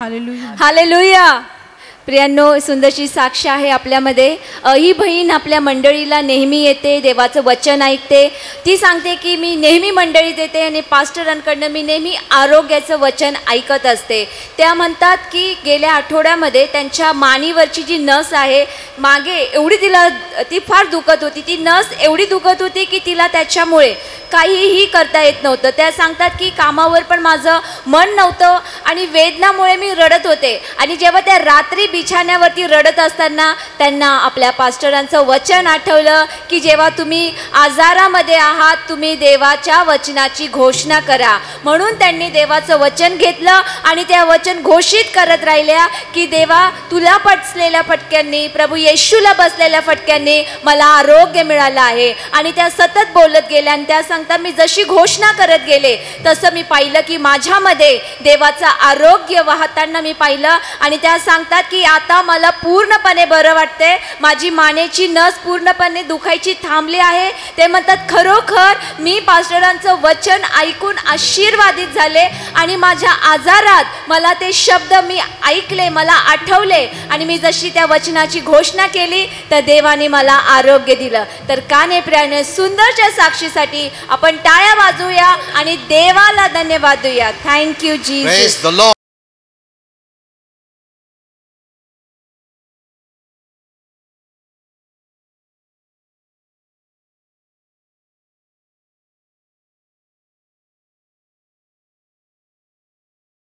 Hallelujah. Hallelujah. प्रियांनो, सुंदरशी साक्ष आहे आपल्यामध्ये. ही बहीण आपल्या मंडळीला नेहमी येते, देवाचं वचन ऐकते. ती सांगते की मी नेहमी मंडळीत येते आणि पास्टरांकडनं मी नेहमी आरोग्याचं वचन ऐकत असते. त्या म्हणतात की गेल्या आठवड्यामध्ये त्यांच्या मानेवरची जी नस आहे, मागे एवढी ती फार दुखत होती. ती नस एवढी दुखत होती की तिला त्याच्यामुळे काहीही करता येत नव्हतं. त्या सांगतात की कामावर पण माझं मन नव्हतं आणि वेदनामुळे मी रडत होते. आणि जेव्हा त्या रात्री बिछाण्यावरती रडत असताना त्यांना आपल्या पास्टरांचं वचन आठवलं की जेव्हा तुम्ही आजारामध्ये आहात, तुम्ही देवाच्या वचनाची घोषणा करा. म्हणून त्यांनी देवाचं वचन घेतलं आणि त्या वचन घोषित करत राहिल्या की देवा, तुला बसलेल्या फटक्यांनी, प्रभू येशूला बसलेल्या फटक्यांनी मला आरोग्य मिळालं आहे. आणि त्या सतत बोलत गेल्या आणि त्या सांगतात मी जशी घोषणा करत गेले तसं मी पाहिलं की माझ्यामध्ये देवाचं आरोग्य वाहताना मी पाहिलं. आणि त्या सांगतात की आता मला पूर्णपणे बरं वाटते, माझी मानेची नस पूर्णपणे दुखायची थांबली आहे. ते म्हणतात खरोखर मी पास्टरांचं वचन ऐकून आशीर्वादित झाले आणि माझ्या आजारात मला ते शब्द मी ऐकले, मला आठवले आणि मी जशी त्या वचनाची घोषणा केली तर देवाने मला आरोग्य दिलं. तर काने प्रियाने सुंदरच्या साक्षीसाठी आपण टाळ्या वाजवूया आणि देवाला धन्यवाद देऊया. Thank you Jesus.